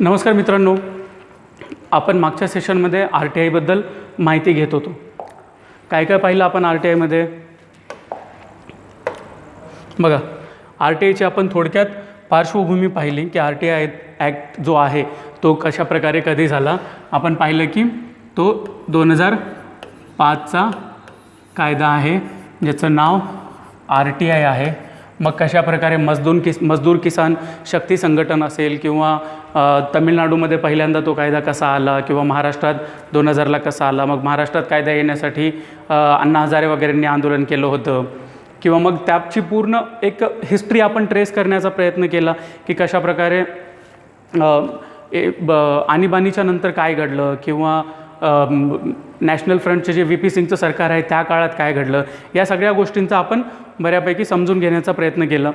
नमस्कार मित्रांनो, आपण मागच्या सेशनमध्ये RTI बद्दल माहिती घेत होतो. काय काय पाहिलं आपण RTI मध्ये? बघा, RTIची आपण थोडक्यात पार्श्वभूमी पाहिली की RTI ॲक्ट जो आहे तो कशा प्रकारे कधी झाला. आपण पाहिलं की तो 2005चा कायदा आहे ज्याचं नाव RTI आहे. मग कशा प्रकारे मजदूर किसान शक्ती संघटन असेल किंवा तमिळनाडूमध्ये पहिल्यांदा तो कायदा कसा आला किंवा महाराष्ट्रात 2000ला कसा आला, मग महाराष्ट्रात कायदा येण्यासाठी अण्णा हजारे वगैरेंनी आंदोलन केलं होतं किंवा मग त्याची पूर्ण एक हिस्ट्री आपण ट्रेस करण्याचा प्रयत्न केला की कशा प्रकारे आणीबाणीच्या नंतर काय घडलं किंवा नॅशनल फ्रंटचे जे VP सिंगचं सरकार आहे त्या काळात काय घडलं, या सगळ्या गोष्टींचा आपण बऱ्यापैकी समजून घेण्याचा प्रयत्न केला.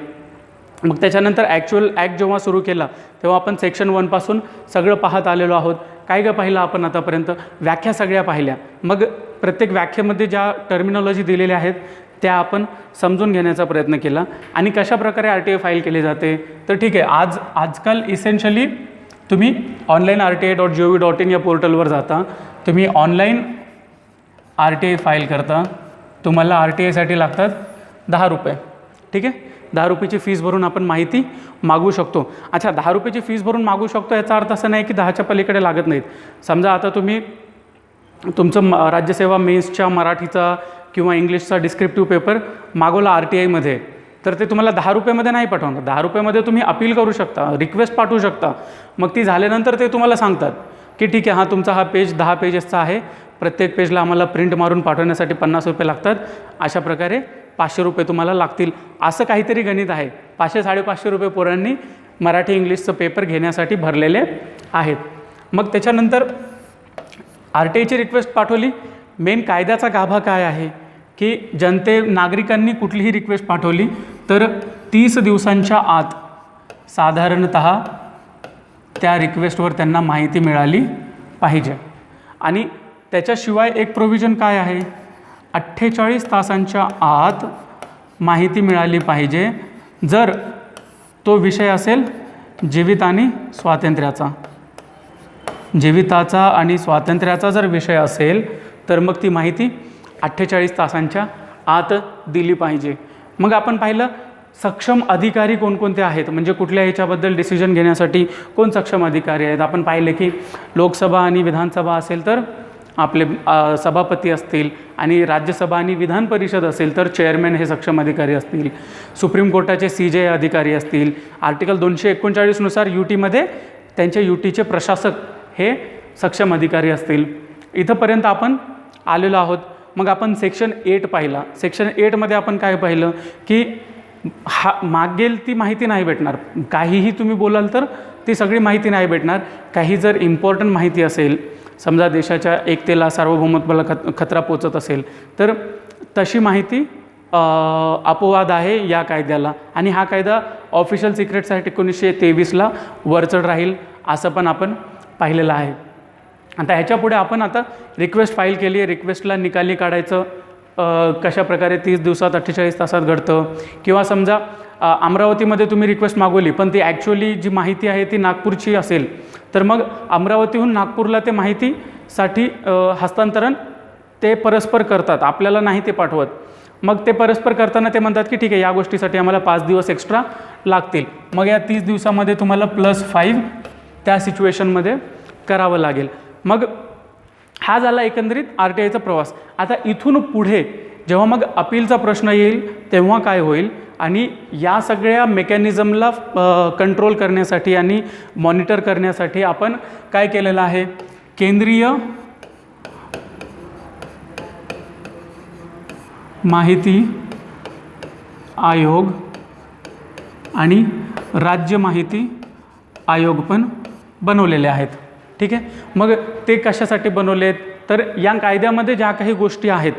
मग त्याच्यानंतर ॲक्च्युअल ॲक्ट जेव्हा सुरू केला तेव्हा आपण सेक्शन 1 पासून सगळं पाहत आलेलो आहोत. काय काय पाहिलं आपण आतापर्यंत? व्याख्या सगळ्या पाहिल्या. मग प्रत्येक व्याख्येमध्ये ज्या टर्मिनॉलॉजी दिलेल्या आहेत त्या आपण समजून घेण्याचा प्रयत्न केला. आणि कशा प्रकारे RTI फाईल केली जाते तर ठीक आहे, आजकाल इसेन्शियली तुम्ही ऑनलाईन RTI.gov.in या पोर्टलवर जाता, तुम्ही ऑनलाईन RTI फाईल करता, तुम्हाला RTIसाठी लागतात 10 रुपये. ठीक आहे, 10 रुपयाची फीस भरून आपण माहिती मागवू शकतो. अच्छा, 10 रुपयाची फीस भरून मागवू शकतो याचा अर्थ असा नाही की 10च्या पलीकडे लागत नाहीत. समजा आता तुम्ही तुमचं राज्यसेवा मेन्सच्या मराठीचा किंवा इंग्लिशचा डिस्क्रिप्टिव्ह पेपर मागवला RTIमध्ये, तर ते तुम्हाला 10 रुपयामध्ये नाही पाठवणार. 10 रुपयामध्ये तुम्ही अपील करू शकता, रिक्वेस्ट पाठवू शकता. मग ती झाल्यानंतर ते तुम्हाला सांगतात की ठीक आहे, तुमचा हा पेज 10 पेजेसचा आहे, प्रत्येक पेजला आम्हाला प्रिंट मारून पाठवण्यासाठी 50 रुपये लागतात, अशा प्रकारे 500 रुपये तुम्हाला लागतील. असं काहीतरी गणित आहे. 500-550 रुपये पोरांनी मराठी इंग्लिशचं पेपर घेण्यासाठी भरलेले आहेत. मग त्याच्यानंतर RTIची रिक्वेस्ट पाठवली. मेन कायद्याचा गाभा काय आहे की नागरिकांनी कुठलीही रिक्वेस्ट पाठवली तर 30 दिवसांच्या आत साधारणतः त्या रिक्वेस्टवर त्यांना माहिती मिळाली पाहिजे. आणि त्याच्याशिवाय एक प्रोव्हिजन काय आहे, 48 तासांच्या आत माहिती मिळाली पाहिजे जर तो विषय असेल जीवित आणि स्वातंत्र्याचा. जीविताचा आणि स्वातंत्र्याचा जर विषय असेल तर मग ती माहिती 48 तासांच्या आत दिली पाहिजे. मग आपण पाहिलं सक्षम अधिकारी कोणकोणते आहेत, म्हणजे कुठल्या ह्याच्याबद्दल डिसिजन घेण्यासाठी कोण सक्षम अधिकारी आहेत. आपण पाहिले की लोकसभा आणि विधानसभा असेल तर आपले सभापती असतील, आणि राज्यसभा आणि विधान परिषद असेल तर चेअरमॅन हे सक्षम अधिकारी असतील. सुप्रीम कोर्टाचे CJ अधिकारी असतील. आर्टिकल 239 नुसार UTमध्ये त्यांचे UTचे प्रशासक हे सक्षम अधिकारी असतील. इथंपर्यंत आपण आलेलो आहोत. मग आपण सेक्शन 8 पाहिला. सेक्शन 8मध्ये आपण काय पाहिलं की मागेल ती माहिती नाही भेटणार. काहीही तुम्ही बोलाल तर ती सगळी माहिती नाही भेटणार. काही जर इम्पॉर्टंट माहिती असेल, समजा देशाच्या एकतेला सार्वभौमत्वाला खतरा पोचत असेल तर तशी माहिती अपवाद आहे या कायद्याला. आणि हा कायदा ऑफिशियल सिक्रेट्स ॲक्ट 1923ला वरचढ राहील असं पण आपण पाहिलेलं आहे. आता ह्याच्यापुढे आपण आता रिक्वेस्ट फाईल केली आहे. रिक्वेस्टला निकाली काढायचं कशा प्रकारे 30 दिवसात 48 तासात घडतं. किंवा समजा अमरावतीमध्ये तुम्ही रिक्वेस्ट मागवली पण ती ॲक्च्युअली जी माहिती आहे ती नागपूरची असेल तर मग अमरावतीहून नागपूरला ते माहितीसाठी हस्तांतरण ते परस्पर करतात, आपल्याला नाही ते पाठवत. मग ते परस्पर करताना ते म्हणतात की ठीक आहे, या गोष्टीसाठी आम्हाला 5 दिवस एक्स्ट्रा लागतील. मग या 30 दिवसामध्ये तुम्हाला +5 त्या सिच्युएशनमध्ये करावं लागेल. मग हा झाला एकंदरीत RTIचा प्रवास. आता इथून पुढे जेव्हा मग अपीलचा प्रश्न येईल तेव्हा काय होईल, आणि या सगळ्या मेकॅनिझमला कंट्रोल करण्यासाठी आणि मॉनिटर करण्यासाठी आपण काय केलेलं आहे, केंद्रीय माहिती आयोग आणि राज्य माहिती आयोग पण बनवलेले आहेत. ठीक आहे, मग ते कशासाठी बनवलेत तर या कायद्यामध्ये ज्या काही गोष्टी आहेत,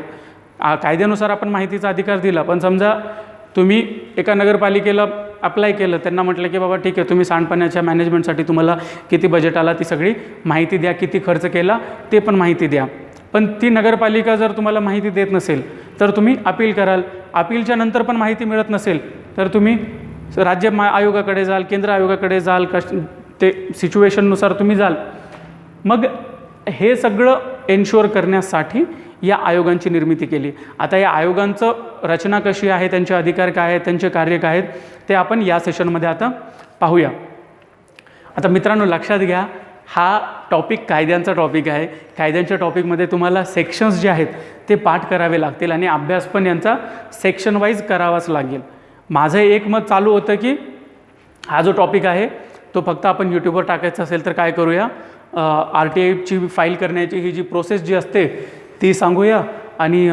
कायद्यानुसार आपण माहितीचा अधिकार दिला. पण समजा तुम्ही एका नगरपालिकेला अप्लाय केलं, त्यांना म्हटलं की बाबा ठीक आहे, तुम्ही सांडपाण्याच्या मॅनेजमेंटसाठी तुम्हाला किती बजेट आला ती सगळी माहिती द्या, किती खर्च केला ते पण माहिती द्या. पण ती नगरपालिका जर तुम्हाला माहिती देत नसेल तर तुम्ही अपील कराल. अपीलच्या नंतर पण माहिती मिळत नसेल तर तुम्ही राज्य आयोगाकडे जाल, केंद्र आयोगाकडे जाल, ते सिच्युएशननुसार तुम्ही जाल. मग हे सगळं एन्श्युअर करण्यासाठी या आयोगांची निर्मिती केली. आता या आयोगांचं रचना कशी आहे, त्यांचे अधिकार काय आहेत, त्यांचे कार्य काय आहेत, ते आपण या सेशनमध्ये आता पाहूया. आता मित्रांनो लक्षात घ्या, हा टॉपिक कायद्यांचा टॉपिक आहे. कायद्यांच्या टॉपिकमध्ये तुम्हाला सेक्शन्स जे आहेत ते पाठ करावे लागतील आणि अभ्यास पण यांचा सेक्शन वाईज करावाच लागेल. माझं एक मत चालू होतं की हा जो टॉपिक आहे तो फक्त आपण यूट्यूबवर टाकायचा असेल तर काय करूया, RTIची फाईल करण्याची ही जी प्रोसेस जी असते ती सांगूया आणि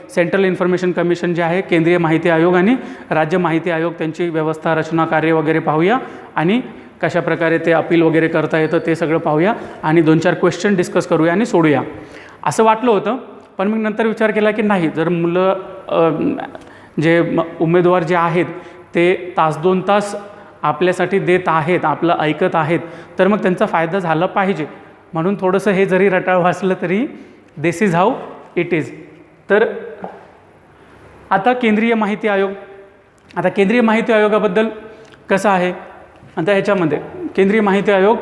सेंट्रल इन्फॉर्मेशन कमिशन जे आहे, केंद्रीय माहिती आयोग आणि राज्य माहिती आयोग, त्यांची व्यवस्था, रचना, कार्य वगैरे पाहूया आणि कशा प्रकारे ते अपील वगैरे करता येतं ते सगळं पाहूया आणि 2-4 क्वेश्चन डिस्कस करूया आणि सोडूया असं वाटलं होतं. पण मग नंतर विचार केला की नाही, जर मुलं जे उमेदवार जे आहेत ते तास 2 तास आपल्यासाठी देत आहेत, आपलं ऐकत आहेत, तर मग त्यांचा फायदा झाला पाहिजे. म्हणून थोडंसं हे जरी रटाळ वाचलं तरी दिस इज हाऊ इट इज. तर आता केंद्रीय माहिती आयोग, आता केंद्रीय माहिती आयोगाबद्दल कसं आहे, आता ह्याच्यामध्ये केंद्रीय माहिती आयोग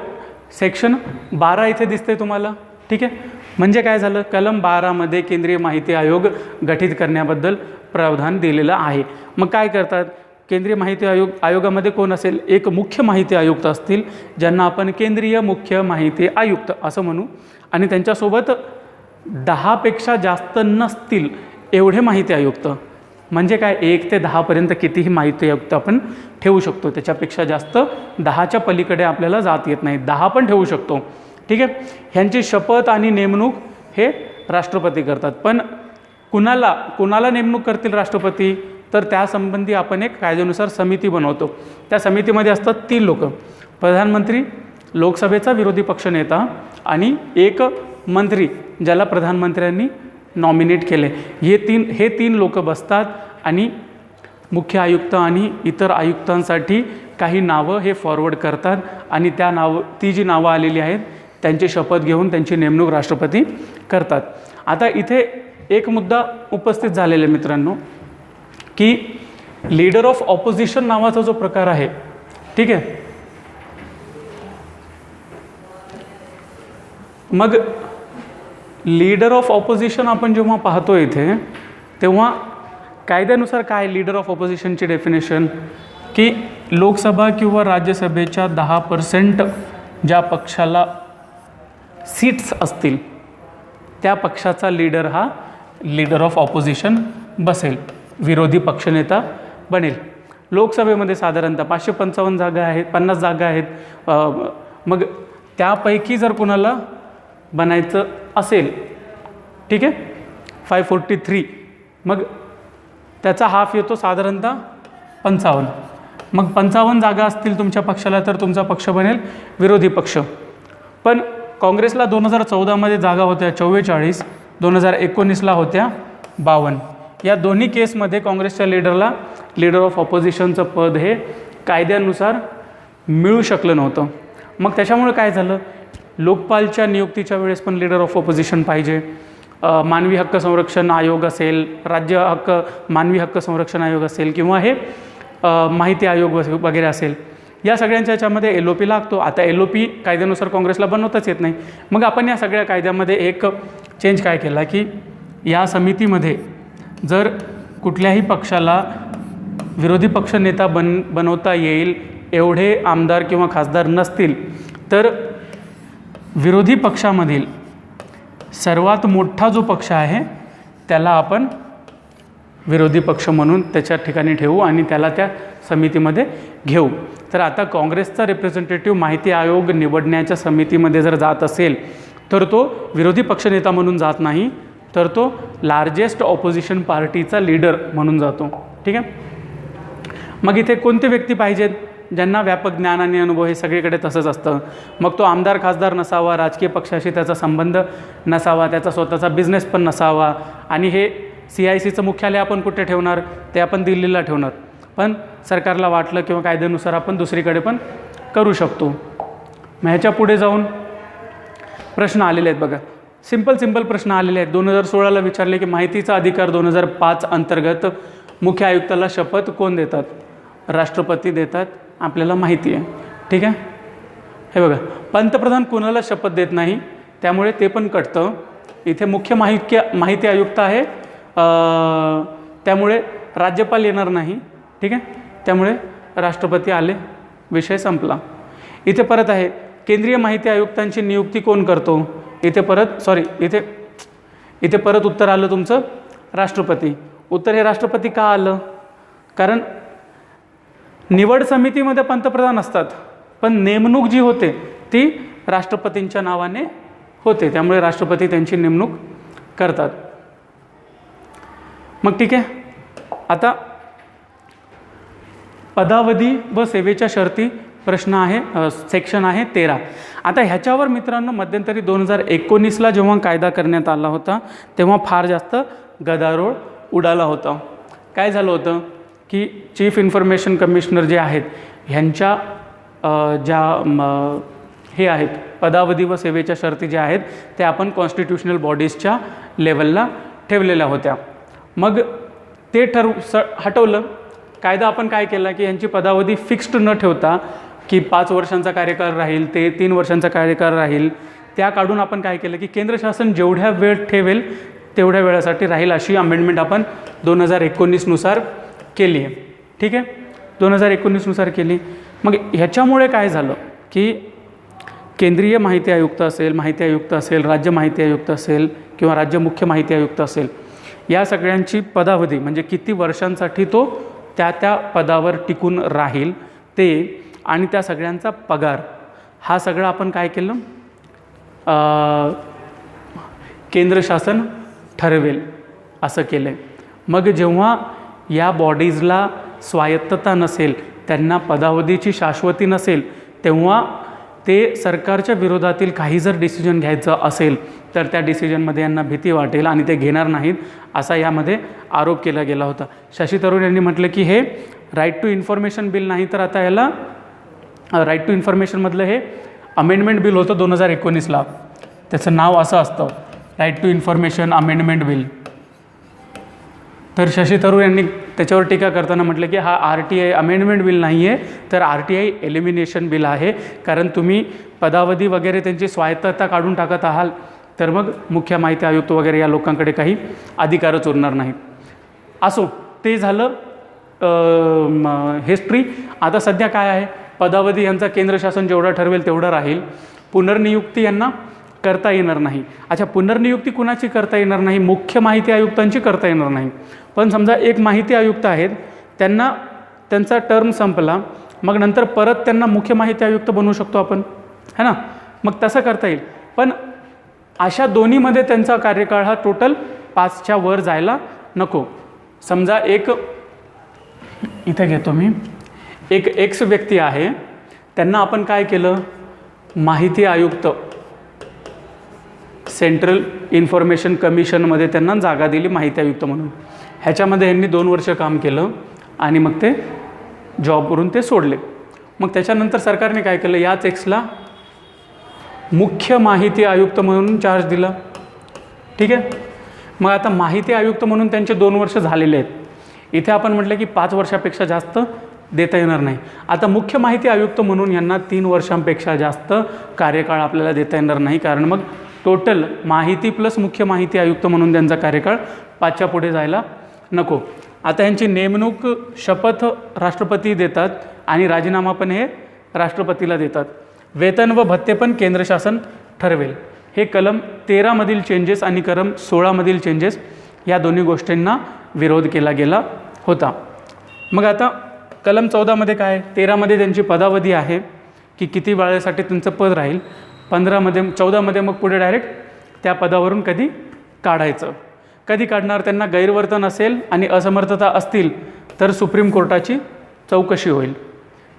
सेक्शन 12 इथे दिसते तुम्हाला, ठीक आहे. म्हणजे काय झालं, कलम 12मध्ये केंद्रीय माहिती आयोग गठीत करण्याबद्दल प्रावधान दिलेलं आहे. मग काय करतात, केंद्रीय माहिती आयोगामध्ये कोण असेल, एक मुख्य माहिती आयुक्त असतील ज्यांना आपण केंद्रीय मुख्य माहिती आयुक्त असं म्हणू, आणि त्यांच्यासोबत 10पेक्षा जास्त नसतील एवढे माहिती आयुक्त. म्हणजे काय, 1 ते 10पर्यंत कितीही माहिती आयुक्त आपण ठेवू शकतो, त्याच्यापेक्षा जास्त 10च्या पलीकडे आपल्याला जात येत नाही, 10 पण ठेवू शकतो, ठीक आहे. ह्यांची शपथ आणि नेमणूक हे राष्ट्रपती करतात. पण कुणाला नेमणूक करतील राष्ट्रपती, तर त्यासंबंधी आपण एक कायद्यानुसार समिती बनवतो. त्या समितीमध्ये असतात 3 लोक, प्रधानमंत्री, लोकसभेचा विरोधी पक्षनेता आणि एक मंत्री ज्याला प्रधानमंत्र्यांनी नॉमिनेट केले. हे तीन लोक बसतात आणि मुख्य आयुक्त आणि इतर आयुक्तांसाठी काही नावं हे फॉरवर्ड करतात आणि ती जी नावं आलेली आहेत त्यांची शपथ घेऊन त्यांची नेमणूक राष्ट्रपती करतात. आता इथे एक मुद्दा उपस्थित झालेला आहे मित्रांनो, की लीडर ऑफ ऑपोजिशन नावाचा जो प्रकार आहे, ठीक आहे. मग लीडर ऑफ ऑपोजिशन आपण जेव्हा पाहतो इथे, तेव्हा कायद्यानुसार काय लीडर ऑफ ऑपोजिशनची डेफिनेशन, की लोकसभा किंवा राज्यसभेच्या 10% ज्या पक्षाला सीट्स असतील त्या पक्षाचा लीडर हा लीडर ऑफ ऑपोजिशन बसेल, विरोधी पक्षनेता बनेल. लोकसभेमध्ये साधारणतः 555 जागा आहेत, 50 जागा आहेत. मग त्यापैकी जर कुणाला बनायचं असेल, ठीक आहे, 543, मग त्याचा हाफ येतो साधारणतः 55. मग 55 जागा असतील तुमच्या पक्षाला तर तुमचा पक्ष बनेल विरोधी पक्ष. पण काँग्रेसला 2014मध्ये जागा होत्या 44, 2019ला होत्या 52. या दोन्ही केसमध्ये काँग्रेसच्या लीडरला लीडर ऑफ ऑपोजिशनचं पद हे कायद्यानुसार मिळू शकलं नव्हतं. मग त्याच्यामुळे काय झालं, लोकपालच्या नियुक्तीच्या वेळेस पण लीडर ऑफ ऑपोजिशन पाहिजे. मानवी हक्क संरक्षण आयोग असेल, मानवी हक्क संरक्षण आयोग असेल किंवा हे माहिती आयोग वगैरे असेल, या सगळ्यांच्या याच्यामध्ये LOP लागतो. आता LOP कायद्यानुसार काँग्रेसला बनवताच येत नाही. मग आपण या सगळ्या कायद्यामध्ये एक चेंज काय केला, की या समितीमध्ये जर कुठल्याही पक्षाला विरोधी पक्षनेता बनवता येईल एवढे आमदार किंवा खासदार नसतील, तर विरोधी पक्षामधील सर्वात मोठा जो पक्ष आहे त्याला आपण विरोधी पक्ष म्हणून त्याच्या ठिकाणी ठेवू आणि त्याला त्या समितीमध्ये घेऊ. तर आता काँग्रेसचा रिप्रेझेंटेटिव्ह माहिती आयोग निवडण्याच्या समितीमध्ये जर जात असेल तर तो विरोधी पक्षनेता म्हणून जात नाही, तर तो लार्जेस्ट ऑपोजिशन पार्टीचा लीडर म्हणून जातो, ठीक आहे. मग इथे कोणते व्यक्ती पाहिजेत, ज्यांना व्यापक ज्ञान आणि अनुभव, हे सगळीकडे तसंच असतं. मग तो आमदार खासदार नसावा, राजकीय पक्षाशी त्याचा संबंध नसावा, त्याचा स्वतःचा बिझनेस पण नसावा, आणि हे CICचं मुख्यालय आपण कुठे ठेवणार, ते आपण दिल्लीला ठेवणार. पण सरकारला वाटलं किंवा कायद्यानुसार आपण दुसरीकडे पण करू शकतो. मग ह्याच्या पुढे जाऊन प्रश्न आलेले आहेत बघा, सिंपल प्रश्न आलेले आहेत. 2016ला विचारले की माहितीचा अधिकार 2005 अंतर्गत मुख्य आयुक्ताला शपथ कोण देतात, राष्ट्रपती देतात आपल्याला माहिती आहे. ठीक आहे, हे बघा, पंतप्रधान कुणाला शपथ देत नाही, त्यामुळे ते पण कटतं. इथे मुख्य माहिती आयुक्त आहे, त्यामुळे राज्यपाल येणार नाही. ठीक आहे, त्यामुळे राष्ट्रपती आले, विषय संपला. इथे परत आहे केंद्रीय माहिती आयुक्तांची नियुक्ती कोण करतो. इथे परत उत्तर आलं तुमचं राष्ट्रपती. उत्तर हे राष्ट्रपती का आलं, कारण निवड समितीमध्ये पंतप्रधान असतात, पण नेमणूक जी होते ती राष्ट्रपतींच्या नावाने होते, त्यामुळे राष्ट्रपती त्यांची नेमणूक करतात. मग ठीक आहे, आता पदावधी व सेवेच्या शर्ती प्रश्न आहे, सेक्शन आहे 13. आता ह्याच्यावर मित्रांनो मध्यंतरी 2019ला जेव्हा कायदा करण्यात आला होता तेव्हा फार जास्त गदारोळ उडाला होता. काय झालं होतं की चीफ इन्फॉर्मेशन कमिशनर जे आहेत ह्यांच्या हे आहेत पदावधी व सेवेच्या शर्ती ज्या आहेत त्या आपण कॉन्स्टिट्यूशनल बॉडीजच्या लेवलला ठेवलेल्या होत्या. मग ते हटवलं. कायदा आपण काय केला की यांची पदावधी फिक्स्ड न ठेवता की 5 वर्षांचा कार्यकाळ राहील, ते 3 वर्षांचा कार्यकाळ राहील, त्या काढून आपण काय केलं की केंद्र शासन जेवढ्या वेळ ठेवेल तेवढ्या वेळासाठी राहील, अशी अमेंडमेंट आपण 2019नुसार केली आहे. ठीक आहे, 2019नुसार केली. मग ह्याच्यामुळे काय झालं की केंद्रीय माहिती आयुक्त असेल, राज्य माहिती आयुक्त असेल किंवा राज्य मुख्य माहिती आयुक्त असेल, या सगळ्यांची पदावधी म्हणजे किती वर्षांसाठी तो त्या पदावर टिकून राहील ते, आणि त्या सगळ्यांचा पगार, हा सगळं आपण काय केलं, केंद्र शासन ठरवेल असं केलं आहे. मग जेव्हा या बॉडीजला स्वायत्तता नसेल, त्यांना पदावधीची शाश्वती नसेल, तेव्हा ते सरकारच्या विरोधातील काही जर डिसिजन घ्यायचं असेल तर त्या डिसिजनमध्ये यांना भीती वाटेल आणि ते घेणार नाहीत, असा यामध्ये आरोप केला गेला होता. शशी थरूर यांनी म्हटलं की हे राईट टू इन्फॉर्मेशन बिल नाही, तर आता याला राईट टू इन्फॉर्मेशनमधलं हे अमेंडमेंट बिल होतं 2019ला, त्याचं नाव असं असतं right to information amendment bill. तर शशी थरूर यांनी त्याच्यावर टीका करताना म्हटलं की हा RTI अमेंडमेंट बिल नाही आहे, तर RTI एलिमिनेशन बिल आहे, कारण तुम्ही पदावधी वगैरे त्यांची स्वायत्तता काढून टाकत आहात, तर मग मुख्य माहिती आयुक्त वगैरे या लोकांकडे काही अधिकारच उरणार नाहीत. असो, ते झालं हिस्ट्री. आता सध्या काय आहे, पदावधी यांचा केंद्र शासन जेवढा ठरवेल तेवढा राहील, पुनर्नियुक्ती यांना करता येणार नाही. अच्छा, पुनर्नियुक्ती कुणाची करता येणार नाही, मुख्य माहिती आयुक्तांची करता येणार नाही. पण समजा एक माहिती आयुक्त आहेत, त्यांचा टर्म संपला, मग नंतर परत त्यांना मुख्य माहिती आयुक्त बनवू शकतो आपण, है ना, मग तसं करता येईल. पण अशा दोन्हीमध्ये त्यांचा कार्यकाळ हा टोटल 5च्या वर जायला नको. समजा इथे घेतो मी, एक एक्स व्यक्ती आहे, त्यांना आपण काय केलं, माहिती आयुक्त सेंट्रल इन्फॉर्मेशन कमिशनमध्ये त्यांना जागा दिली माहिती आयुक्त म्हणून. ह्याच्यामध्ये यांनी 2 वर्ष काम केलं आणि मग ते जॉबवरून ते सोडले. मग त्याच्यानंतर सरकारने काय केलं, याच एक्सला मुख्य माहिती आयुक्त म्हणून चार्ज दिला. ठीक आहे, मग आता माहिती आयुक्त म्हणून त्यांचे 2 वर्ष झालेले आहेत. इथे आपण म्हटलं की 5 वर्षापेक्षा जास्त देता येणार नाही. आता मुख्य माहिती आयुक्त म्हणून यांना 3 वर्षांपेक्षा जास्त कार्यकाळ आपल्याला देता येणार नाही, कारण मग टोटल माहिती प्लस मुख्य माहिती आयुक्त म्हणून त्यांचा कार्यकाळ 5च्या पुढे जायला नको. आता यांची नेमणूक शपथ राष्ट्रपती देतात आणि राजीनामा पण हे राष्ट्रपतीला देतात. वेतन व भत्ते पण केंद्र शासन ठरवेल. हे कलम 13मधील चेंजेस आणि कलम 16मधील चेंजेस या दोन्ही गोष्टींना विरोध केला गेला होता. मग आता कलम 14मध्ये काय, 13मध्ये त्यांची पदावधी आहे की किती वेळेसाठी त्यांचं पद राहील, 14मध्ये मग पुढे डायरेक्ट त्या पदावरून कधी काढायचं, कधी काढणार, त्यांना गैरवर्तन असेल आणि असमर्थता असतील तर सुप्रीम कोर्टाची चौकशी होईल.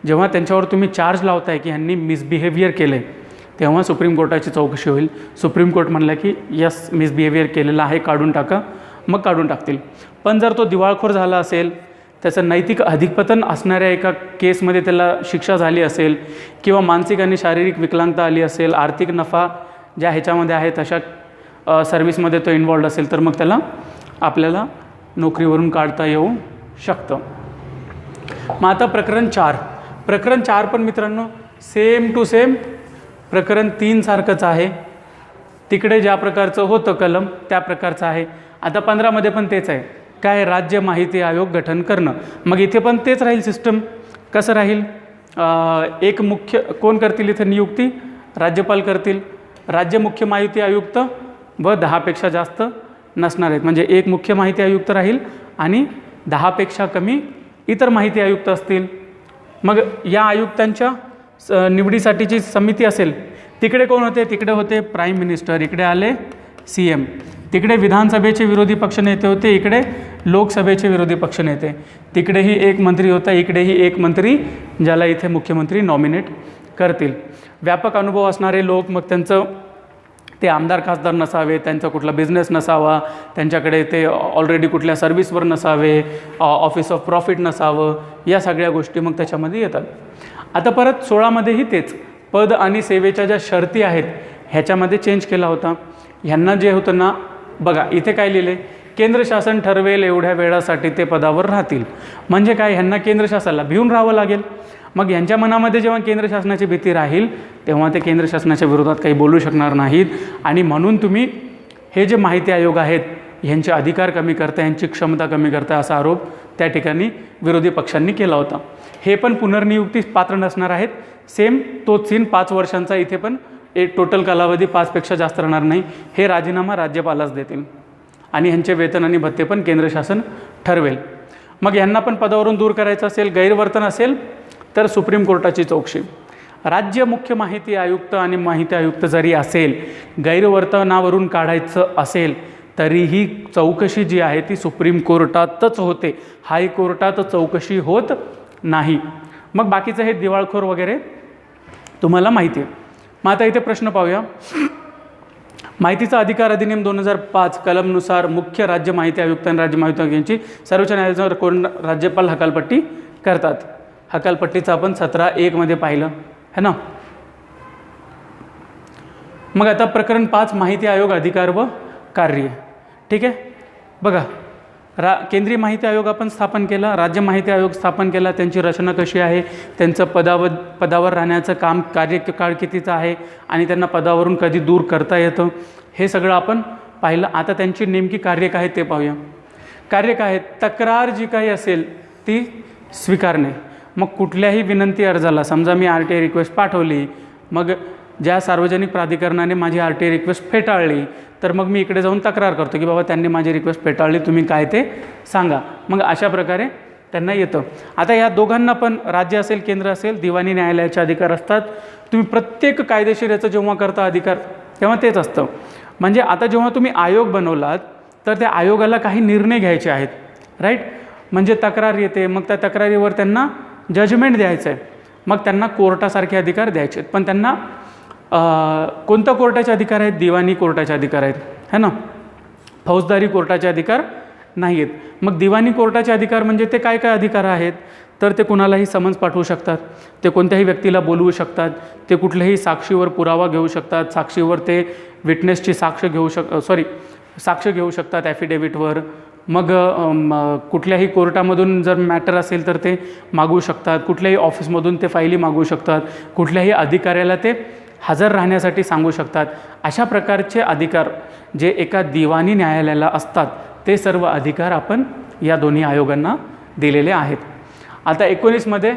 जेव्हा त्यांच्यावर तुम्ही चार्ज लावताय की ह्यांनी मिसबिहेवियर केलं आहे, तेव्हा सुप्रीम कोर्टाची चौकशी होईल. सुप्रीम कोर्ट म्हणलं की यस मिसबिहेवियर केलेलं आहे, काढून टाका, मग काढून टाकतील. पण जर तो दिवाळखोर झाला असेल, त्याचं नैतिक अधिपतन असणाऱ्या एका केसमध्ये त्याला शिक्षा झाली असेल, किंवा मानसिक आणि शारीरिक विकलांगता आली असेल, आर्थिक नफा ज्या ह्याच्यामध्ये आहे तशा सर्व्हिसमध्ये तो इन्वॉल्ड असेल, तर मग त्याला आपल्याला नोकरीवरून काढता येऊ शकतं. मग आता प्रकरण 4, प्रकरण 4 पण मित्रांनो सेम टू सेम प्रकरण 3 सारखंच आहे. तिकडे ज्या प्रकारचं होतं कलम त्या प्रकारचं आहे. आता 15 मध्ये पण तेच आहे. काय? राज्य माहिती आयोग गठन करणं. मग इथे पण तेच राहील सिस्टम. कसं राहील? एक मुख्य कोण करतील इथे नियुक्ती? राज्यपाल करतील. राज्य मुख्य माहिती आयुक्त व 10 पेक्षा जास्त नसणार आहेत. म्हणजे एक मुख्य माहिती आयुक्त राहील आणि 10 पेक्षा कमी इतर माहिती आयुक्त असतील. मग या आयुक्तांच्या निवडीसाठीची समिती असेल. तिकडे कोण होते? तिकडे होते प्राईम मिनिस्टर. इकडे आले CM. तिकडे विधानसभेचे विरोधी पक्षनेते होते. इकडे लोकसभेचे विरोधी पक्षनेते. तिकडेही एक मंत्री होता. इकडेही एक मंत्री, ज्याला इथे मुख्यमंत्री नॉमिनेट करतील. व्यापक अनुभव असणारे लोक. मग त्यांचं ते आमदार खासदार नसावे, त्यांचा कुठला बिझनेस नसावा, त्यांच्याकडे ते ऑलरेडी कुठल्या सर्व्हिसवर नसावे, ऑफिस ऑफ प्रॉफिट नसावं, या सगळ्या गोष्टी मग त्याच्यामध्ये येतात. आता परत 16 मध्येही तेच पद आणि सेवेच्या ज्या शर्ती आहेत ह्याच्यामध्ये चेंज केला होता. ह्यांना जे होतं ना, बघा इथे काय लिहिले? केंद्र शासन ठरवेल एवढ्या वेळासाठी ते पदावर राहतील. म्हणजे काय? ह्यांना केंद्र शासनाला भिवून राहावं लागेल. मग यांच्या मनामध्ये जेव्हा केंद्र शासनाची भीती राहील तेव्हा ते केंद्र शासनाच्या विरोधात काही बोलू शकणार नाहीत. आणि म्हणून तुम्ही हे जे माहिती आयोग आहेत ह्यांचे अधिकार कमी करता, यांची क्षमता कमी करता, असा आरोप त्या ठिकाणी विरोधी पक्षांनी केला होता. हे पण पुनर्नियुक्तीस पात्र नसणार आहेत. सेम तोच सीन 5 वर्षांचा. इथे पण एक टोटल कालावधी 5 पेक्षा जास्त राहणार नाही. हे राजीनामा राज्यपालाच देतील आणि ह्यांचे वेतन आणि भत्ते पण केंद्र शासन ठरवेल. मग यांना पण पदावरून दूर करायचं असेल, गैरवर्तन असेल तर सुप्रीम कोर्टाची चौकशी. राज्य मुख्य माहिती आयुक्त आणि माहिती आयुक्त जरी असेल, गैरवर्तनावरून काढायचं असेल तरीही चौकशी जी आहे ती सुप्रीम कोर्टातच होते. हायकोर्टात चौकशी होत नाही. मग बाकीचं हे दिवाळखोर वगैरे तुम्हाला माहिती आहे. मग आता इथे प्रश्न पाहूया. माहितीचा अधिकार अधिनियम 2005 कलमनुसार मुख्य राज्य माहिती आयुक्त आणि राज्य माहिती आयुक्तांची सर्वोच्च न्यायालयावर कोण राज्यपाल हकालपट्टी करतात. हकालपट्टीचं आपण 17(1) मध्ये पाहिलं है ना. मग आता प्रकरण 5 माहिती आयोग अधिकार व कार्य. ठीक आहे. बघा केंद्रीय माहिती आयोग आपण स्थापन केला, राज्य माहिती आयोग स्थापन केला. त्यांची रचना कशी आहे, त्यांचं पदावर राहण्याचं काम कार्यकाळ कितीचं आहे आणि त्यांना पदावरून कधी दूर करता येतं हे सगळं आपण पाहिलं. आता त्यांची नेमकी कार्य काय ते पाहूया. कार्य काय आहे? तक्रार जी काही असेल ती स्वीकारणे. मग कुठल्याही विनंती अर्जाला, समजा मी RTI रिक्वेस्ट पाठवली, मग ज्या सार्वजनिक प्राधिकरणाने माझी RTI रिक्वेस्ट फेटाळली तर मग मी इकडे जाऊन तक्रार करतो की बाबा त्यांनी माझी रिक्वेस्ट फेटाळली, तुम्ही काय ते सांगा. मग अशा प्रकारे त्यांना येतं. आता या दोघांना पण राज्य असेल केंद्र असेल दिवाणी न्यायालयाचे अधिकार असतात. तुम्ही प्रत्येक कायदेशीर याचं जेव्हा करता अधिकार तेव्हा तेच असतं. म्हणजे आता जेव्हा तुम्ही आयोग बनवलात तर त्या आयोगाला काही निर्णय घ्यायचे आहेत, राईट. म्हणजे तक्रार येते, मग त्या तक्रारीवर त्यांना जजमेंट द्यायचं आहे, मग त्यांना कोर्टासारखे अधिकार द्यायचे आहेत. पण त्यांना कोणत्या कोर्टाचे अधिकार आहेत? दिवाणी कोर्टाचे अधिकार आहेत है ना. फौजदारी कोर्टाचे अधिकार नाही आहेत. मग दिवाणी कोर्टाचे अधिकार म्हणजे ते काय काय अधिकार आहेत? तर ते कुणालाही समन्स पाठवू शकतात, ते कोणत्याही व्यक्तीला बोलवू शकतात, ते कुठल्याही साक्षीवर पुरावा घेऊ शकतात, साक्षीवर ते विटनेसची साक्ष घेऊ शकतात ॲफिडेव्हिटवर. मग कुठल्याही कोर्टामधून जर मॅटर असेल तर ते मागवू शकतात, कुठल्याही ऑफिसमधून ते फायली मागवू शकतात, कुठल्याही अधिकाऱ्याला ते हजर राहण्यासाठी सांगू शकतात. अशा प्रकारचे अधिकार जे एका दिवाणी न्यायालयाला असतात ते सर्व अधिकार आपण या दोन्ही आयोगांना दिलेले आहेत. आता 19 मध्ये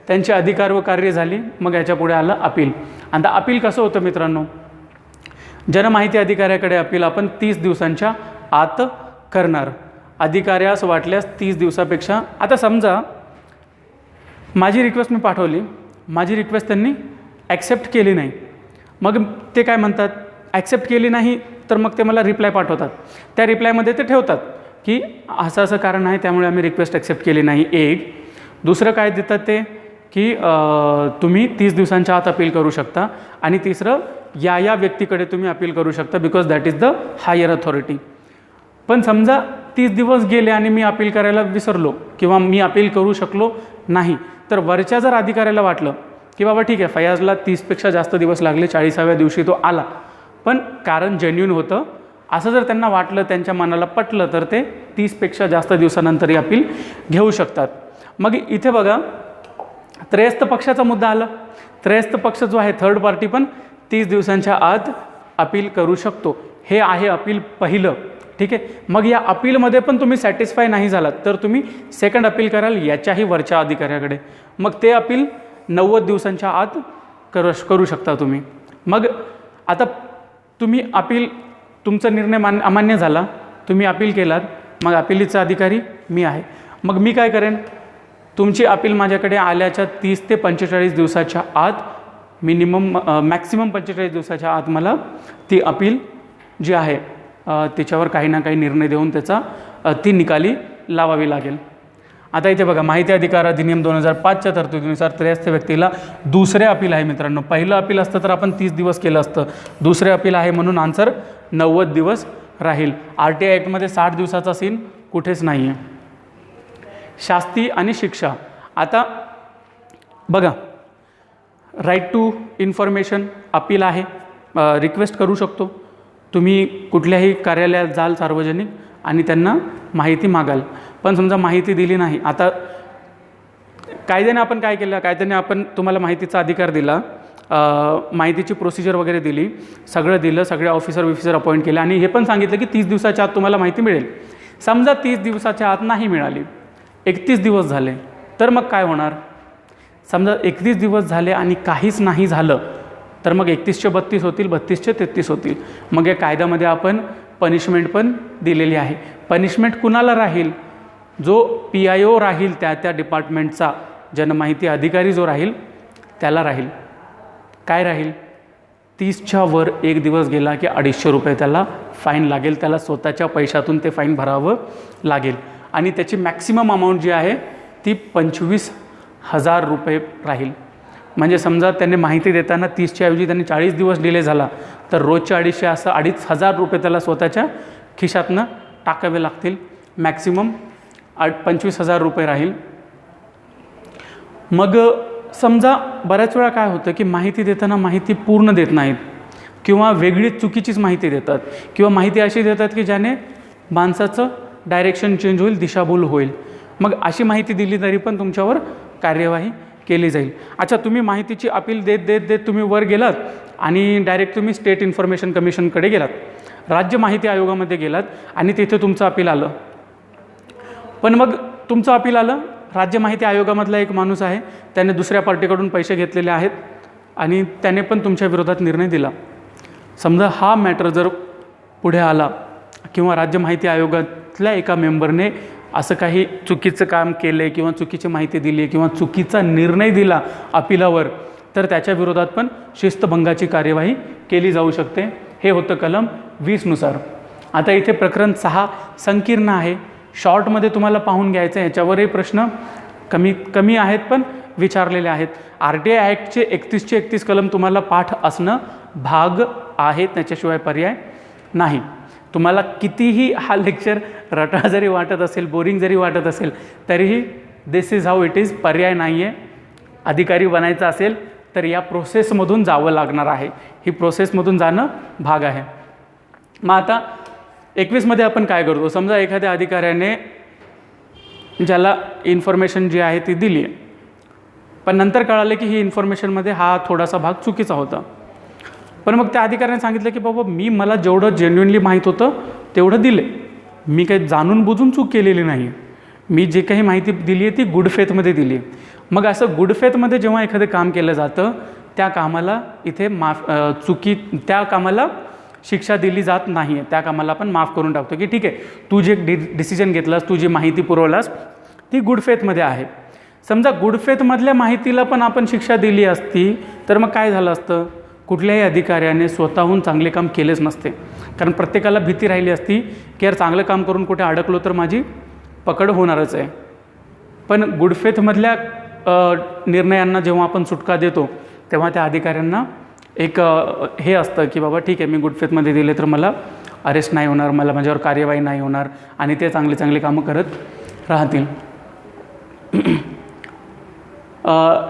त्यांचे अधिकार व कार्य झाली. मग याच्या पुढे आलं अपील. आता अपील कसं होतं मित्रांनो? जनमाहिती अधिकाऱ्याकडे अपील आपण 30 दिवसांच्या आत करणार. अधिकाऱ्यास वाटल्यास 30 दिवसापेक्षा. आता समजा माझी रिक्वेस्ट मी पाठवली, माझी रिक्वेस्ट त्यांनी ॲक्सेप्ट केली नाही, मग ते काय म्हणतात? ॲक्सेप्ट केली नाही तर मग ते मला रिप्लाय पाठवतात. त्या रिप्लायमध्ये ते ठेवतात की असं असं कारण आहे त्यामुळे आम्ही रिक्वेस्ट ॲक्सेप्ट केली नाही. एक दुसरं काय देतात ते की तुम्ही 30 दिवसांच्या आत अपील करू शकता. आणि तिसरं या व्यक्तीकडे तुम्ही अपील करू शकता because that is the higher authority. पण समजा 30 दिवस गेले आणि मी अपील करायला विसरलो किंवा मी अपील करू शकलो नाही, तर वरच्या जर अधिकाऱ्याला वाटलं की बाबा ठीक आहे फयाजला 30पेक्षा जास्त दिवस लागले, 40व्या दिवशी तो आला, पण कारण जेन्युइन होतं, असं जर त्यांना वाटलं, त्यांच्या मनाला पटलं, तर ते 30पेक्षा जास्त दिवसानंतरही अपील घेऊ शकतात. मग इथे बघा त्रयस्थ पक्षाचा मुद्दा आला. त्रयस्थ पक्ष जो आहे थर्ड पार्टी पण 30 दिवसांच्या आत अपील करू शकतो. हे आहे अपील पहिलं. ठीक आहे. मग या अपीलमध्ये पण तुम्ही सॅटिस्फाय नाही झालात तर तुम्ही सेकंड अपील कराल याच्याही वरच्या अधिकाऱ्याकडे. मग ते अपील 90 दिवसांच्या आत करू शकता तुम्ही. मग आता तुम्ही अपील, तुमचा निर्णय अमान्य झाला, तुम्ही अपील केलात, मग अपिलीचा अधिकारी मी आहे. मग मी काय करेन, तुमची अपील माझ्याकडे आल्याच्या 30 ते 45 दिवसाच्या आत, मॅक्सिमम 45 दिवसाच्या आत मला ती अपील जी आहे त्याच्यावर काही ना काही निर्णय देऊन ती निकाली लावावी लागेल. आता इथे बघा, माहिती अधिकार अधिनियम 2005च्या तरतुदीनुसार त्रयस्थ व्यक्तीला दुसरे अपील आहे मित्रांनो. पहिलं अपील असतं तर आपण 30 दिवस केलं असतं. दुसरे अपील आहे म्हणून आन्सर 90 दिवस राहील. RTI ॲक्टमध्ये 60 दिवसाचा सीन कुठेच नाही आहे. शास्ती आणि शिक्षा. आता बघा, राईट टू इन्फॉर्मेशन अपील आहे, रिक्वेस्ट करू शकतो. तुम्ही कुठल्याही कार्यालयात जाल सार्वजनिक आणि त्यांना माहिती मागाल, पण समजा माहिती दिली नाही. आता कायद्याने आपण काय केलं, कायद्याने आपण तुम्हाला माहितीचा अधिकार दिला, माहितीची प्रोसिजर वगैरे दिली, सगळं दिलं, सगळे ऑफिसर अपॉइंट केले आणि हे पण सांगितलं की 30 दिवसाच्या आत तुम्हाला माहिती मिळेल. समजा 30 दिवसाच्या आत नाही मिळाली, 31 दिवस झाले, तर मग काय होणार. समजा 31 दिवस झाले आणि काहीच नाही झालं तर मग 31चे 32 होतील, 32चे 33 होतील. मग या कायद्यामध्ये आपण पनिशमेंट पण दिलेली आहे. पनिशमेंट कुणाला राहील, जो PIO राहील, त्या डिपार्टमेंटचा जनमाहिती अधिकारी जो राहील त्याला राहील. काय राहील, 30च्या वर एक दिवस गेला की 250 रुपये त्याला फाईन लागेल. त्याला स्वतःच्या पैशातून ते फाईन भरावं लागेल आणि त्याची मॅक्सिमम अमाऊंट जी आहे ती 25,000 रुपये राहील. म्हणजे समजा त्यांनी माहिती देताना 30च्या ऐवजी त्यांनी 40 दिवस डिले झाला तर रोजचे 250 असं 2,500 रुपये त्याला स्वतःच्या खिशातनं टाकावे लागतील. मॅक्सिमम 25,000 रुपये राहील. मग समजा बऱ्याच वेळा काय होतं की माहिती देताना माहिती पूर्ण देत नाहीत किंवा वेगळी चुकीचीच माहिती देतात किंवा माहिती अशी देतात की ज्याने माणसाचं डायरेक्शन चेंज होईल, दिशाभूल होईल. मग अशी माहिती दिली तरी पण तुमच्यावर कार्यवाही केली जाईल. अच्छा, तुम्ही माहितीची अपील देत तुम्ही वर गेलात आणि डायरेक्ट तुम्ही स्टेट इन्फॉर्मेशन कमिशनकडे गेलात, राज्य माहिती आयोगामध्ये गेलात आणि तिथे तुमचं अपील आलं. पण मग तुमचं अपील आलं, राज्य माहिती आयोगामधला एक माणूस आहे, त्याने दुसऱ्या पार्टीकडून पैसे घेतलेले आहेत आणि त्याने पण तुमच्या विरोधात निर्णय दिला. समजा हा मॅटर जर पुढे आला किंवा राज्य माहिती आयोगातल्या एका मेंबरने असं काही चुकीचं काम केलं किंवा चुकीची माहिती दिली किंवा चुकीचा निर्णय दिला अपिलावर, तर त्याच्या विरोधात पण शिस्तभंगाची कार्यवाही केली जाऊ शकते. हे होतं कलम 20 नुसार. आता इथे प्रकरण 6 संकीर्ण आहे, शॉर्टमध्ये तुम्हाला पाहून घ्यायचं आहे. याच्यावरही प्रश्न कमी आहेत पण विचारलेले आहेत. RTI ॲक्टचे 31चे 31 कलम तुम्हाला पाठ असणं भाग आहे, त्याच्याशिवाय पर्याय नाही. तुम्हाला कितीही हा लेक्चर रटा जरी वाटत असेल, बोरिंग जरी वाटत असेल, तरीही दिस इज हाऊ इट इज, पर्याय नाही आहे. अधिकारी बनायचं असेल तर या प्रोसेसमधून जावं लागणार आहे. ही प्रोसेसमधून जाणं भाग आहे. मग आता 21मध्ये आपण काय करतो, समजा एखाद्या अधिकाऱ्याने ज्याला इन्फॉर्मेशन जी आहे ती दिली आहे, पण नंतर कळालं की ही इन्फॉर्मेशनमध्ये हा थोडासा भाग चुकीचा होता. पण मग त्या अधिकाऱ्याने सांगितलं की बाबा मला जेवढं जेन्युइनली माहीत होतं तेवढं दिले, मी काही जाणून बुजून चूक केलेली नाही, मी जे काही माहिती दिली आहे ती गुड फेथमध्ये दिली. मग असं गुड फेथमध्ये जेव्हा एखादं काम केलं जातं त्या कामाला इथे त्या कामाला शिक्षा दिली जात नाही आहे. त्या कामाला आपण माफ करून टाकतो की ठीक आहे, तू जे डिसिजन घेतलास, तू जी माहिती पुरवलास ती गुड फेथमध्ये आहे. समजा गुड फेथमधल्या माहितीला पण आपण शिक्षा दिली असती तर मग काय झालं असतं, कुठल्याही अधिकाऱ्याने स्वतःहून चांगले काम केलेच नसते. कारण प्रत्येकाला भीती राहिली असती की यार चांगलं काम करून कुठे अडकलो तर माझी पकड होणारच आहे. पण गुड फेथमधल्या निर्णयांना जेव्हा आपण सुटका देतो तेव्हा त्या अधिकाऱ्यांना एक हे असतं की बाबा ठीक आहे, मी गुड फेथमध्ये दिले तर मला अरेस्ट नाही होणार, मला माझ्यावर कार्यवाही नाही होणार आणि ते चांगले कामं करत राहतील.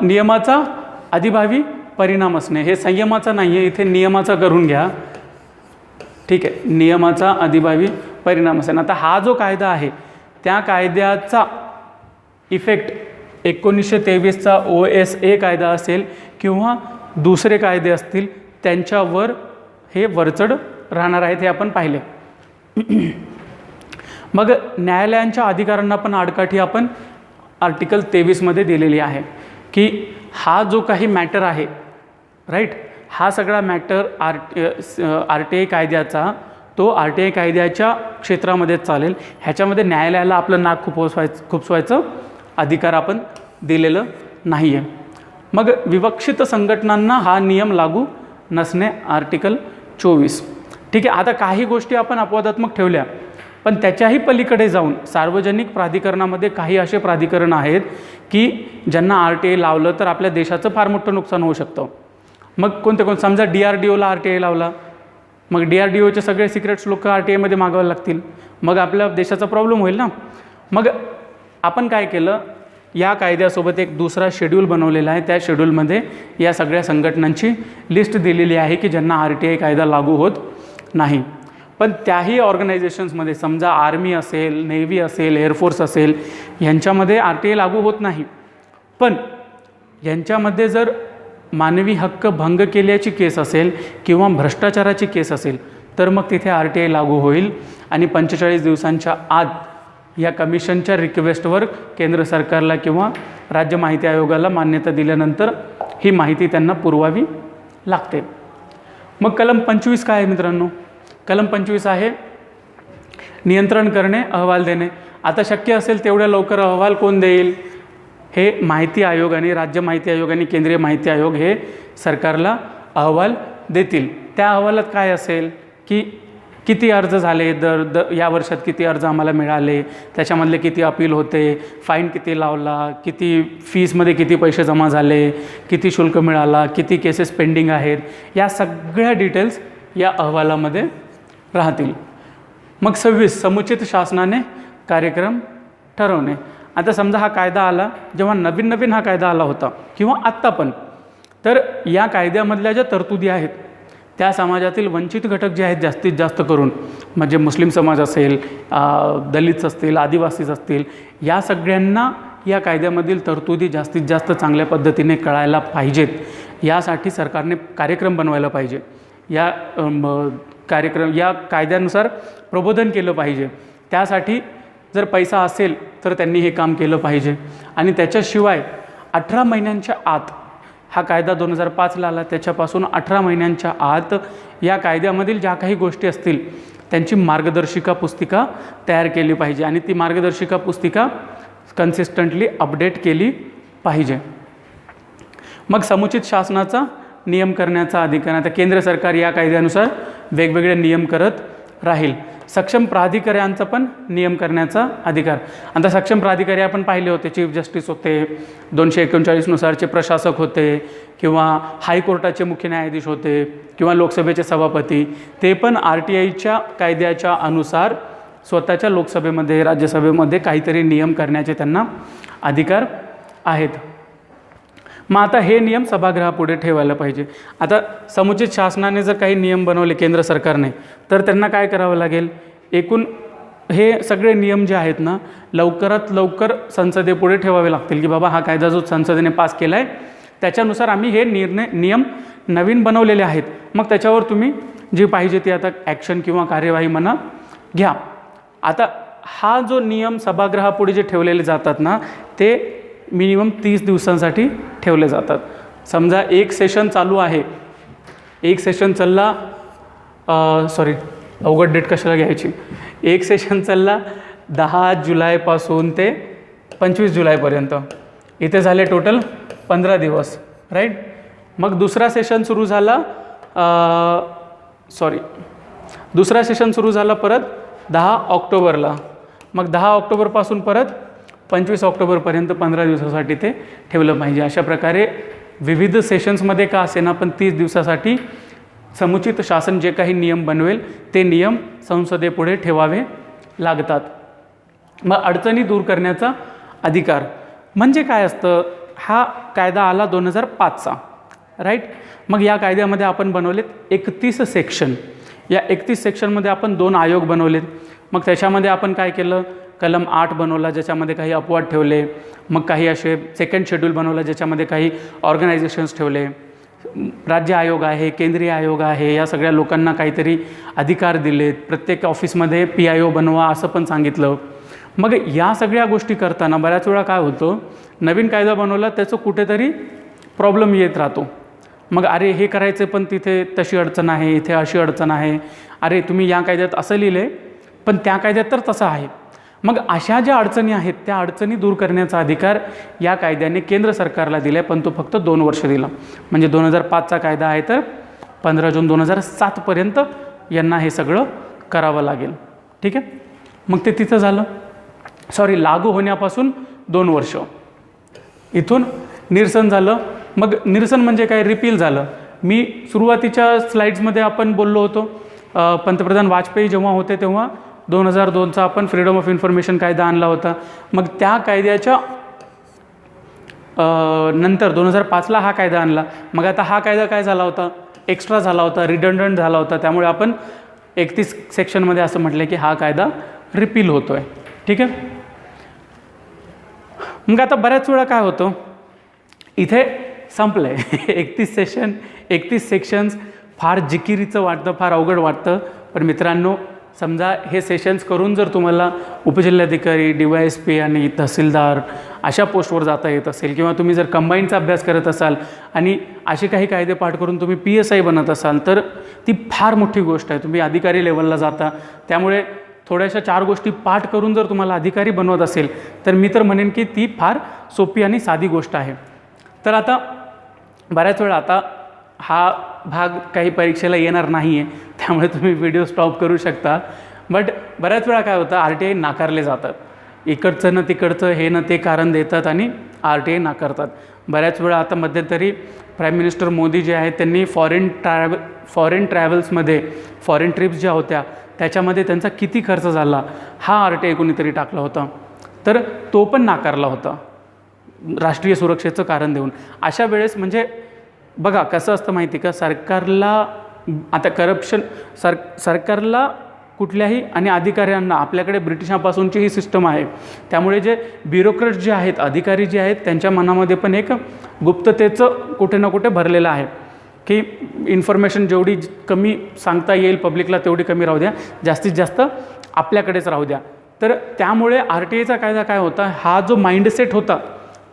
नियमाचा अधिभावी परिणाम असणे, हे संयमाचा नाही आहे, इथे नियमाचा करून घ्या. ठीक आहे, नियमाचा अधिभावी परिणाम असणे. आता हा जो कायदा आहे त्या कायद्याचा इफेक्ट 1923चा OSA कायदा असेल किंवा दुसरे कायदे असतील त्यांच्यावर हे वरचढ राहणार आहेत हे आपण पाहिले. मग न्यायालयांच्या अधिकारांना पण आडकाठी आपण आर्टिकल 23मध्ये दिलेली आहे की हा जो काही मॅटर आहे राईट, हा सगळा मॅटर RTI कायद्याचा तो RTI कायद्याच्या क्षेत्रामध्येच चालेल, ह्याच्यामध्ये न्यायालयाला आपलं नाक खुपसवायचं अधिकार आपण दिलेलं नाही आहे. मग विवक्षित संघटनांना हा नियम लागू नसणे आर्टिकल 24. ठीक आहे, आता काही गोष्टी आपण अपवादात्मक ठेवल्या, पण त्याच्याही पलीकडे जाऊन सार्वजनिक प्राधिकरणामध्ये काही असे प्राधिकरण आहेत की ज्यांना RTI लावलं तर आपल्या देशाचं फार मोठं नुकसान होऊ शकतं. मग कोणते समजा DRDOला RTI लावला, मग DRDOचे सगळे सिक्रेट्स लोक RTIमध्ये मागावे लागतील, मग आपल्या देशाचा प्रॉब्लेम होईल ना. मग आपण काय केलं, या कायद्यासोबत एक दुसरा शेड्यूल बनवलेला आहे. त्या शेड्यूलमध्ये या सगळ्या संघटनांची लिस्ट दिलेली आहे की ज्यांना RTI कायदा लागू होत नाही. पण त्याही ऑर्गनायझेशन्समध्ये समजा आर्मी असेल, नेव्ही असेल, एअरफोर्स असेल, यांच्यामध्ये RTI लागू होत नाही, पण यांच्यामध्ये जर मानवी हक्क भंग केल्याची केस असेल किंवा भ्रष्टाचाराची केस असेल तर मग तिथे RTI लागू होईल आणि 45 दिवसांच्या आत या कमिशनच्या रिक्वेस्टवर केंद्र सरकारला किंवा राज्य माहिती आयोगाला मान्यता दिल्यानंतर ही माहिती त्यांना पुरवावी लागते. मग कलम 25 काय आहे मित्रांनो? कलम 25 आहे नियंत्रण करणे, अहवाल देणे. आता शक्य असेल तेवढ्या लवकर अहवाल कोण देईल? हे माहिती आयोग आणि राज्य माहिती आयोग आणि केंद्रीय माहिती आयोग हे सरकारला अहवाल देतील. त्या अहवालात काय असेल की किती अर्ज झाले, या वर्षात किती अर्ज आम्हाला मिळाले, त्याच्यामधले किती अपील होते, फाईन किती लावला, किती फीसमध्ये किती पैसे जमा झाले, किती शुल्क मिळाला, किती केसेस पेंडिंग आहेत, या सगळ्या डिटेल्स या अहवालामध्ये राहतील. मग 26 समुचित शासनाने कार्यक्रम ठरवणे. आता समजा हा कायदा आला, जेव्हा नवीन हा कायदा आला होता किंवा आत्ता पण, तर या कायद्यामधल्या ज्या तरतुदी आहेत त्या समाजातील वंचित घटक जे आहेत जास्तीत जास्त करून, म्हणजे मुस्लिम समाज असेल, दलित असतील, आदिवासीज असतील, या सगळ्यांना या कायद्यामधील तरतुदी जास्तीत जास्त चांगल्या पद्धतीने कळायला पाहिजेत. यासाठी सरकारने कार्यक्रम बनवायला पाहिजे. या कायद्यानुसार प्रबोधन केलं पाहिजे. त्यासाठी जर पैसा असेल तर त्यांनी हे काम केलं पाहिजे. आणि त्याच्याशिवाय 18 महिन्यांच्या आत, हा कायदा 2005ला आला, त्याच्यापासून 18 महिन्यांच्या आत या कायद्यामधील ज्या काही गोष्टी असतील त्यांची मार्गदर्शिका पुस्तिका तयार केली पाहिजे आणि ती मार्गदर्शिका पुस्तिका कन्सिस्टंटली अपडेट केली पाहिजे. मग समुचित शासनाचा नियम करण्याचा अधिकार. आता केंद्र सरकार या कायद्यानुसार वेगवेगळे नियम करत राहील. सक्षम प्राधिकाऱ्यांचा पण नियम करण्याचा अधिकार. आता सक्षम प्राधिकारी आपण पाहिले होते, चीफ जस्टिस होते, 239 नुसारचे प्रशासक होते, किंवा हायकोर्टाचे मुख्य न्यायाधीश होते, किंवा लोकसभेचे सभापती. ते पण RTIच्या कायद्याच्या अनुसार स्वतःच्या लोकसभेमध्ये, राज्यसभेमध्ये काहीतरी नियम करण्याचे त्यांना अधिकार आहेत. मग आता हे नियम सभागृहापुढे ठेवायला पाहिजे. आता समुचित शासनाने जर काही नियम बनवले केंद्र सरकारने, तर त्यांना काय करावं लागेल? एकूण हे सगळे नियम जे आहेत ना, लवकरात लवकर संसदेपुढे ठेवावे लागतील की बाबा हा कायदा जो संसदेने पास केला आहे त्याच्यानुसार आम्ही हे नियम नवीन बनवलेले आहेत. मग त्याच्यावर तुम्ही जी पाहिजे ती आता ॲक्शन किंवा कार्यवाही म्हणा घ्या. आता हा जो नियम सभागृहापुढे जे ठेवलेले जातात ना, ते मिनिमम 30 दिवसांसाठी ठेवले जातात. समजा एक सेशन चालू आहे, एक सेशन चालला, अवघड डेट कशाला घ्यायची, एक सेशन चालला 10 जुलैपासून ते 25 जुलैपर्यंत, इथे झाले टोटल 15 दिवस, राईट. मग दुसरा सेशन सुरू झाला, दुसरा सेशन सुरू झाला परत 10 ऑक्टोबरला. मग 10 ऑक्टोबरपासून परत 25 ऑक्टोबरपर्यंत 15 दिवसासाठी ते ठेवलं पाहिजे. अशा प्रकारे विविध सेशन्समध्ये का असेना पण 30 दिवसासाठी समुचित शासन जे काही नियम बनवेल ते नियम संसदेपुढे ठेवावे लागतात. मग अडचणी दूर करण्याचा अधिकार म्हणजे काय असतं? हा कायदा आला 2005चा, राईट. मग या कायद्यामध्ये आपण बनवलेत 31 सेक्शन. या 31 सेक्शनमध्ये आपण 2 आयोग बनवलेत. मग त्याच्यामध्ये आपण काय केलं, कलम 8 बनवला ज्याच्यामध्ये काही अपवाद ठेवले, मग काही असे सेकंड शेड्यूल बनवला ज्याच्यामध्ये काही ऑर्गनायझेशन्स ठेवले, राज्य आयोग आहे, केंद्रीय आयोग आहे, या सगळ्या लोकांना काहीतरी अधिकार दिलेत, प्रत्येक ऑफिसमध्ये PIO बनवा असं पण सांगितलं. मग या सगळ्या गोष्टी करताना बऱ्याच वेळा काय होतं, नवीन कायदा बनवला त्याचं कुठेतरी प्रॉब्लेम येत राहतो. मग अरे हे करायचं पण तिथे तशी अडचण आहे, इथे अशी अडचण आहे, अरे तुम्ही या कायद्यात असं लिहिलं आहे पण त्या कायद्यात तर तसं आहे. मग अशा ज्या अडचणी आहेत त्या अडचणी दूर करण्याचा अधिकार या कायद्याने केंद्र सरकारला दिला आहे, पण तो फक्त 2 वर्ष दिला. म्हणजे 2005चा कायदा आहे तर 15 जून 2007पर्यंत यांना हे सगळं करावं लागेल. ठीक आहे. मग ते तिथं झालं, लागू होण्यापासून 2 वर्ष. इथून निरसन झालं. मग निरसन म्हणजे काय, रिपील झालं. मी सुरुवातीच्या स्लाईड्समध्ये आपण बोललो होतो, पंतप्रधान वाजपेयी जेव्हा होते तेव्हा 2002चा आपण फ्रीडम ऑफ इन्फॉर्मेशन कायदा आणला होता. मग त्या कायद्याच्या नंतर 2005ला हा कायदा आणला. मग आता हा कायदा काय झाला होता, एक्स्ट्रा झाला होता, रिडंडंट झाला होता. त्यामुळे आपण 31 सेक्शनमध्ये असं म्हटलं की हा कायदा रिपील होतो आहे. ठीक आहे. मग आता बऱ्याच वेळा काय होतं, इथे संपलं आहे 31 सेक्शन्स. फार जिकिरीचं वाटतं, फार अवघड वाटतं. पण मित्रांनो, समजा हे सेशन्स करून जर तुम्हाला उपजिल्हाधिकारी, DYSP आणि तहसीलदार अशा पोस्टवर जाता येत असेल, किंवा तुम्ही जर कंबाईनचा अभ्यास करत असाल आणि असे काही कायदे पाठ करून तुम्ही PSI बनत असाल, तर ती फार मोठी गोष्ट आहे. तुम्ही अधिकारी लेवलला जाता. त्यामुळे थोड्याशा 4 गोष्टी पाठ करून जर तुम्हाला अधिकारी बनवत असेल तर मी तर म्हणेन की ती फार सोपी आणि साधी गोष्ट आहे. तर आता बऱ्याच वेळा आता हा भाग काही परीक्षेला येणार नाही आहे, त्यामुळे तुम्ही व्हिडिओ स्टॉप करू शकता. बट बऱ्याच वेळा काय होतं, RTI नाकारले जातात. इकडचं न तिकडचं हे न ते कारण देतात आणि RTI नाकारतात. बऱ्याच वेळा आता मध्यंतरी प्राईम मिनिस्टर मोदी जे आहेत त्यांनी फॉरेन ट्रॅव्हल्समध्ये फॉरेन ट्रिप्स ज्या होत्या त्याच्यामध्ये त्यांचा किती खर्च झाला हा RTI कोणीतरी टाकला होता, तर तो पण नाकारला होता राष्ट्रीय सुरक्षेचं कारण देऊन. अशा वेळेस म्हणजे बघा कसं असतं माहिती का, सरकारला आता सरकारला कुठल्याही आणि अधिकाऱ्यांना आपल्याकडे ब्रिटिशांपासूनची ही सिस्टम आहे. त्यामुळे जे ब्युरोक्रेट्स जे आहेत, अधिकारी जे आहेत, त्यांच्या मनामध्ये पण एक गुप्ततेचं कुठे ना कुठे भरलेलं आहे की इन्फॉर्मेशन जेवढी कमी सांगता येईल पब्लिकला तेवढी कमी राहू द्या, जास्तीत जास्त आपल्याकडेच राहू द्या. तर त्यामुळे RTIचा कायदा काय होता, हा जो माइंडसेट होता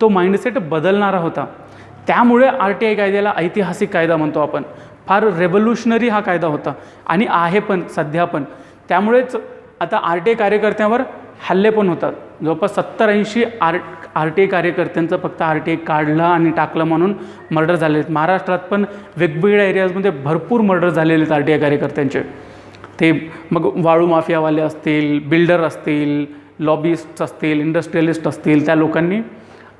तो माइंडसेट बदलणारा होता. त्यामुळे RTI कायद्याला ऐतिहासिक कायदा म्हणतो आपण. फार रेव्होल्युशनरी हा कायदा होता आणि आहे पण सध्या पण. त्यामुळेच आता RTI कार्यकर्त्यांवर हल्ले पण होतात. जवळपास 70-80 RTI कार्यकर्त्यांचं फक्त RTI काढला आणि टाकलं म्हणून मर्डर झाले आहेत. महाराष्ट्रात पण वेगवेगळ्या एरियाजमध्ये भरपूर मर्डर झालेले आहेत RTI कार्यकर्त्यांचे. ते मग वाळू माफियावाले असतील, बिल्डर असतील, लॉबिस्ट असतील, इंडस्ट्रियलिस्ट असतील, त्या लोकांनी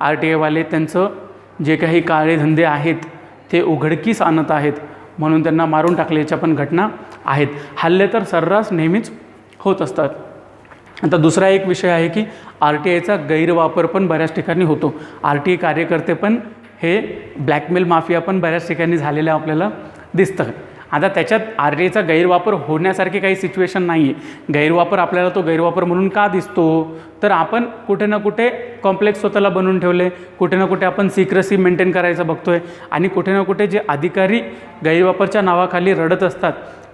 RTI वाले त्यांचं जे काही काळे धंदे आहेत ते उघडकीस आणत आहेत म्हणून त्यांना मारून टाकल्याच्या पण घटना आहेत. हल्ले तर सर्रास नेहमीच होत असतात. आता दुसरा एक विषय आहे की RTIचा गैरवापर पण बऱ्याच ठिकाणी होतो. RTI कार्यकर्ते पण हे ब्लॅकमेल माफिया पण बऱ्याच ठिकाणी झालेलं आपल्याला दिसतं. आता त्याच्यात RTIचा गैरवापर होण्यासारखी काही सिच्युएशन नाही आहे. गैरवापर आपल्याला तो गैरवापर म्हणून का दिसतो, तर आपण कुठे ना कुठे कॉम्प्लेक्स स्वतःला बनवून ठेवले, कुठे ना कुठे आपण सिक्रेसी मेंटेन करायचं बघतोय आणि कुठे ना कुठे जे अधिकारी गैरवापरच्या नावाखाली रडत असतात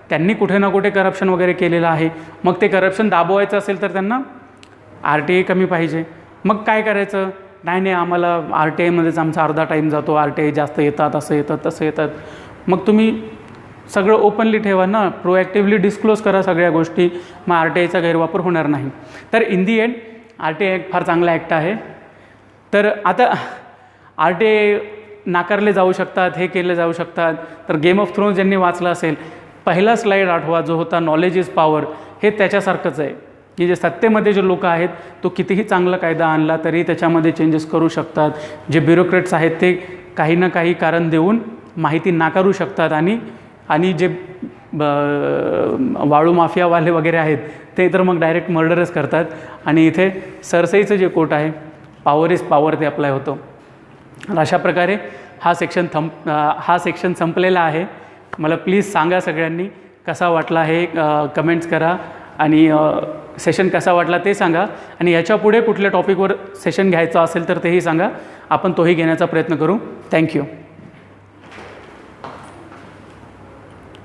त्यांनी कुठे ना कुठे करप्शन वगैरे केलेलं आहे. मग ते करप्शन दाबवायचं असेल तर त्यांना RTI कमी पाहिजे. मग काय करायचं, नाही आम्हाला RTIमध्येच आमचा अर्धा टाईम जातो, RTI जास्त येतात, असं येतात तसं येतात. मग तुम्ही सगळं ओपनली ठेवा ना, प्रोॲक्टिव्हली डिस्क्लोज करा सगळ्या गोष्टी, मग RTIचा गैरवापर होणार नाही. तर इन दी एंड RTI एक फार चांगला ॲक्ट आहे. तर आता RTI नाकारले जाऊ शकतात, हे केले जाऊ शकतात. तर गेम ऑफ थ्रोन्स ज्यांनी वाचलं असेल, पहिला स्लाईड आठवा जो होता नॉलेज इज पॉवर, हे त्याच्यासारखंच आहे की जे सत्तेमध्ये जे लोक आहेत तो कितीही चांगला कायदा आणला तरी त्याच्यामध्ये चेंजेस करू शकतात. जे ब्युरोक्रेट्स आहेत ते काही ना काही कारण देऊन माहिती नाकारू शकतात आणि जे वाळू माफियावाले वगैरे आहेत ते तर मग डायरेक्ट मर्डरच करतात. आणि इथे सरसईचं जे कोट आहे, पॉवर इज पॉवर, ते अप्लाय होतं. अशा प्रकारे हा सेक्शन संपलेला आहे. मला प्लीज सांगा सगळ्यांनी कसा वाटला हे कमेंट्स करा आणि सेशन कसा वाटला ते सांगा आणि याच्यापुढे कुठल्या टॉपिकवर सेशन घ्यायचं असेल तर तेही सांगा, आपण तोही घेण्याचा प्रयत्न करू. थँक्यू.